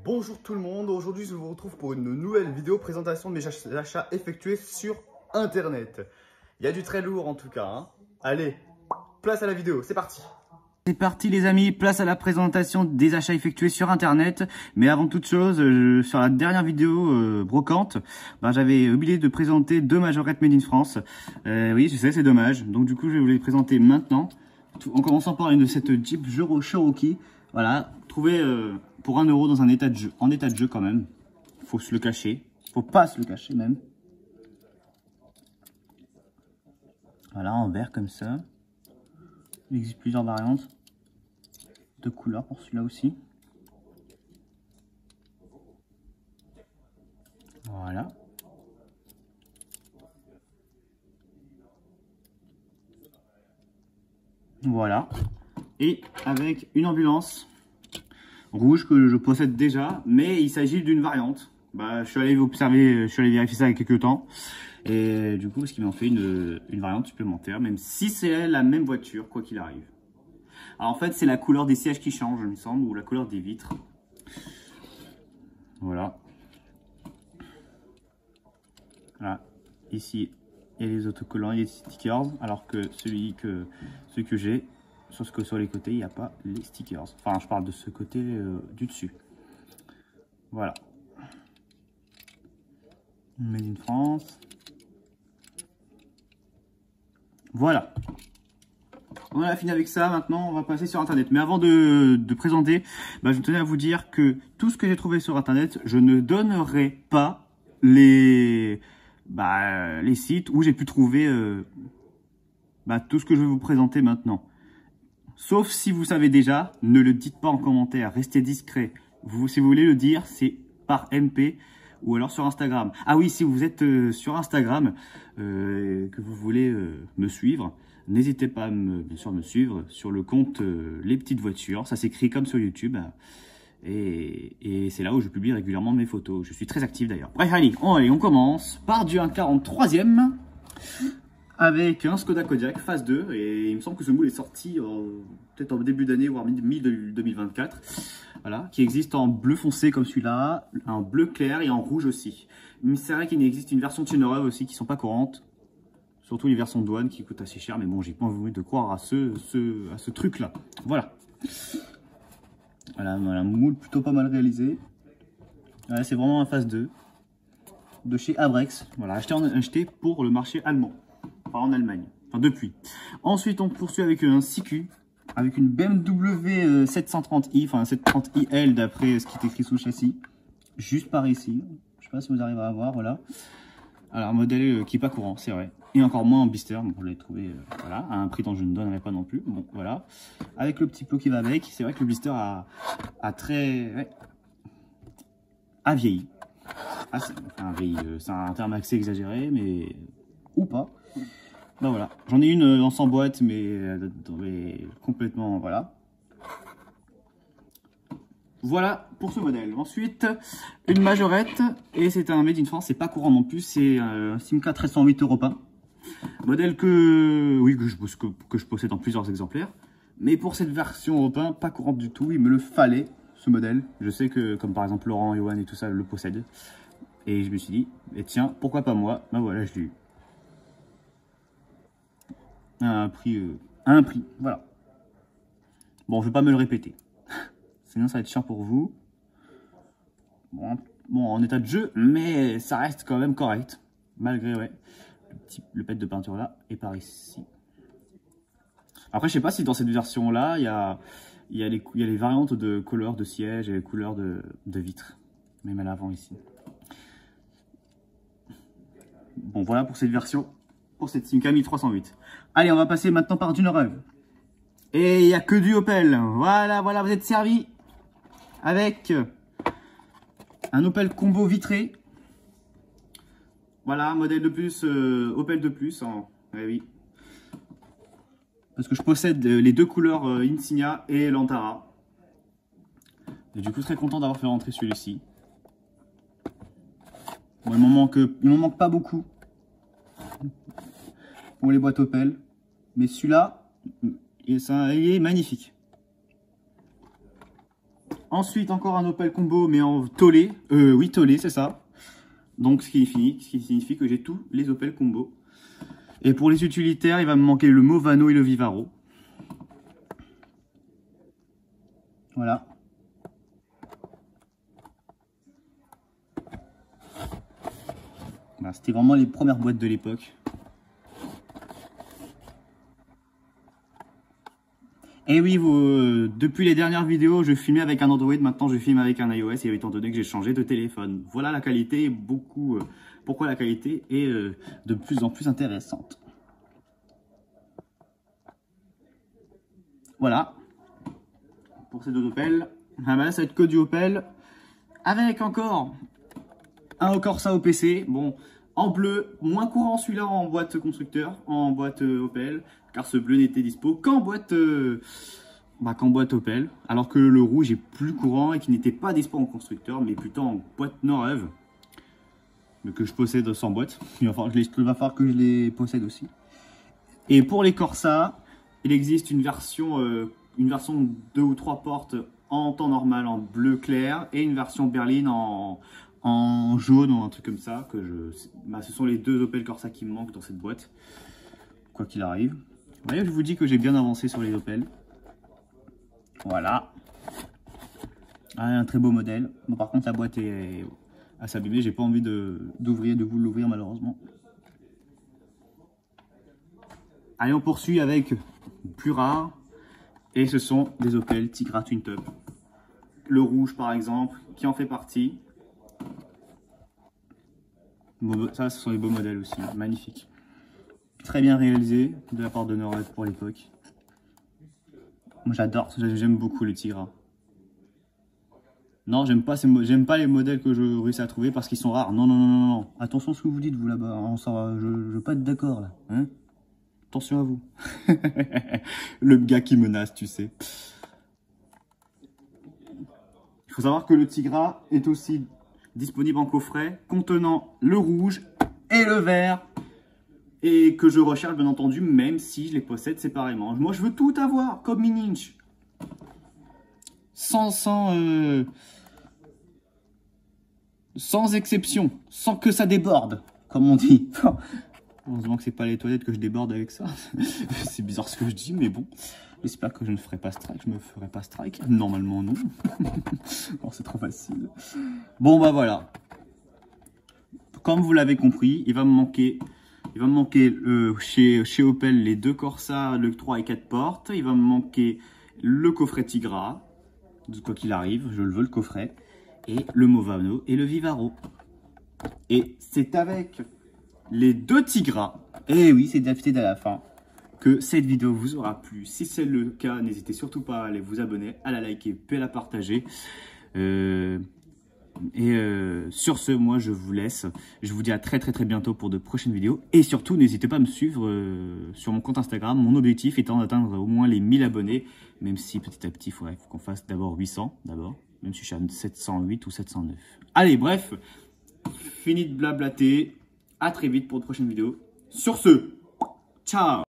Bonjour tout le monde, aujourd'hui je vous retrouve pour une nouvelle vidéo présentation de mes achats effectués sur internet. Il y a du très lourd en tout cas, hein. Allez, place à la vidéo, c'est parti. C'est parti les amis, place à la présentation des achats effectués sur internet. Mais avant toute chose, sur la dernière vidéo brocante, j'avais oublié de présenter deux majorettes Made in France. Oui, je sais, c'est dommage. Donc du coup, je vais vous les présenter maintenant. En commençant par une de cette Jeep Cherokee. Voilà, trouvée pour 1 € dans un état de jeu. En état de jeu quand même. Faut se le cacher. Faut pas se le cacher même. Voilà, en vert comme ça. Il existe plusieurs variantes de couleurs pour celui-là aussi. Voilà. Voilà. Et avec une ambulance rouge que je possède déjà, mais il s'agit d'une variante. Je suis allé observer, je suis allé vérifier ça il y a quelques temps. Et du coup, parce qu'ils m'ont fait une variante supplémentaire, même si c'est la même voiture, quoi qu'il arrive. Alors en fait, c'est la couleur des sièges qui change, il me semble, ou la couleur des vitres. Voilà. Voilà. Ici, il y a les autocollants et les stickers, alors que celui que j'ai, sur les côtés, il n'y a pas les stickers. Enfin, je parle de ce côté du dessus. Voilà. Made in France. Voilà. On a fini avec ça, maintenant on va passer sur internet. Mais avant de présenter, je tenais à vous dire que tout ce que j'ai trouvé sur internet, je ne donnerai pas les sites où j'ai pu trouver tout ce que je vais vous présenter maintenant. Sauf si vous savez déjà, ne le dites pas en commentaire, restez discret. Si vous voulez le dire, c'est par MP ou alors sur Instagram. Ah oui, si vous êtes sur Instagram, que vous voulez me suivre, n'hésitez pas bien sûr à me suivre sur le compte Les Petites Voitures. Ça s'écrit comme sur YouTube. Et c'est là où je publie régulièrement mes photos. Je suis très actif d'ailleurs. Bref, allez, on commence par du 1,43e avec un Skoda Kodiaq phase 2. Et il me semble que ce moule est sorti peut-être en début d'année, voire mi-2024. Voilà, qui existe en bleu foncé comme celui-là, en bleu clair et en rouge aussi. Mais c'est vrai qu'il existe une version Tunerov aussi qui sont pas courantes. Surtout les versions douane qui coûtent assez cher, mais bon, j'ai pas envie de croire à ce truc-là. Voilà. Voilà, un moule plutôt pas mal réalisé. Voilà, c'est vraiment un phase 2 de chez Abrex. Voilà, acheté pour le marché allemand. Enfin, en Allemagne. Enfin, depuis. Ensuite, on poursuit avec un CQ. Avec une BMW 730i, enfin 730iL d'après ce qui est écrit sous le châssis. Juste par ici. Je sais pas si vous arrivez à voir, voilà. Alors, un modèle qui n'est pas courant, c'est vrai. Et encore moins en blister, donc je l'ai trouvé voilà, à un prix dont je ne donnerai pas non plus. Bon, voilà. Avec le petit pot qui va avec, c'est vrai que le blister a vieilli. Vieilli, c'est un terme assez exagéré, mais ou pas. Voilà. J'en ai une en sans boîte, mais complètement, voilà. Voilà pour ce modèle. Ensuite, une majorette, et c'est un Made in France, c'est pas courant non plus, c'est un Simca 1308 européen. Modèle que je possède en plusieurs exemplaires. Mais pour cette version européenne, pas courante du tout, il me le fallait, ce modèle. Je sais que, comme par exemple Laurent, Johan et tout ça le possèdent. Et je me suis dit, et tiens, pourquoi pas moi? Voilà, je l'ai eu. À un prix, voilà. Bon, je vais pas me le répéter. Sinon, ça va être chiant pour vous. Bon, en état de jeu, mais ça reste quand même correct. Malgré, le pet de peinture là, et par ici. Après, je sais pas si dans cette version-là, il y a les variantes de couleurs de siège et les couleurs de vitres. Même à l'avant ici. Bon, voilà pour cette version. Pour cette Simca 1308. Allez, on va passer maintenant par du Tunerov. Et il n'y a que du Opel. Voilà, vous êtes servi avec un Opel combo vitré. Voilà, modèle de plus, Opel de plus. Oui. Parce que je possède les deux couleurs Insignia et l'Antara. Et du coup, très content d'avoir fait rentrer celui-ci. Bon, il m'en manque pas beaucoup. Pour les boîtes Opel, mais celui-là, il est magnifique. Ensuite, encore un Opel combo, mais en tollé. Oui, tollé, c'est ça. Donc, ce qui signifie que j'ai tous les Opel combo. Et pour les utilitaires, il va me manquer le Movano et le Vivaro. Voilà. Voilà, c'était vraiment les premières boîtes de l'époque. Et oui, depuis les dernières vidéos, je filmais avec un Android, maintenant je filme avec un iOS, et étant donné que j'ai changé de téléphone. Voilà la qualité, pourquoi la qualité est de plus en plus intéressante. Voilà, pour ces deux Opel. Ah bah là, ça va être que du Opel, avec encore un Corsa OPC, bon, en bleu, moins courant celui-là en boîte constructeur, en boîte Opel, car ce bleu n'était dispo qu'en boîte, Opel, alors que le rouge est plus courant et qui n'était pas dispo en constructeur, mais plutôt en boîte Noreuve, mais que je possède sans boîte. Il va falloir que je les possède aussi. Et pour les Corsa, il existe une version 2 ou 3 portes en temps normal, en bleu clair, et une version berline en jaune ou un truc comme ça. Ce sont les deux Opel Corsa qui me manquent dans cette boîte, quoi qu'il arrive. Vous voyez, je vous dis que j'ai bien avancé sur les Opel. Voilà. Un très beau modèle. Bon, par contre, la boîte est à s'abîmer. J'ai pas envie de vous l'ouvrir malheureusement. Allez, on poursuit avec plus rare. Et ce sont des Opel Tigra Twin Top. Le rouge par exemple, qui en fait partie. Bon, ça, ce sont les beaux modèles aussi, magnifiques. Très bien réalisé de la part de Noreuve pour l'époque. Moi j'adore, j'aime beaucoup le Tigra. Non, j'aime pas les modèles que je réussis à trouver parce qu'ils sont rares. Non, non, non, non, non. Attention à ce que vous dites vous là-bas, je veux pas être d'accord là. Hein, attention à vous. Le gars qui menace, tu sais. Il faut savoir que le Tigra est aussi disponible en coffret contenant le rouge et le vert. Et que je recherche bien entendu, même si je les possède séparément. Moi je veux tout avoir, comme Mini-Inch. Sans exception, sans que ça déborde, comme on dit. Heureusement que c'est pas les toilettes que je déborde avec ça. C'est bizarre ce que je dis, mais bon. J'espère que je ne ferai pas strike. Je me ferai pas strike. Normalement non. Bon, c'est trop facile. Bon bah voilà. Comme vous l'avez compris, il va me manquer chez Opel les deux Corsa, le 3 et 4 portes. Il va me manquer le coffret Tigra, quoi qu'il arrive, je le veux le coffret. Et le Movano et le Vivaro. Et c'est avec les deux Tigra, et oui, c'est d'affûté à la fin, que cette vidéo vous aura plu. Si c'est le cas, n'hésitez surtout pas à aller vous abonner, à la liker, puis à la partager. Sur ce, moi je vous laisse. Je vous dis à très bientôt pour de prochaines vidéos. Et surtout, n'hésitez pas à me suivre sur mon compte Instagram. Mon objectif étant d'atteindre au moins les 1000 abonnés. Même si petit à petit, il faudrait qu'on fasse d'abord 800 d'abord. Même si je suis à 708 ou 709. Allez, bref, fini de blablater. À très vite pour de prochaines vidéos. Sur ce, ciao!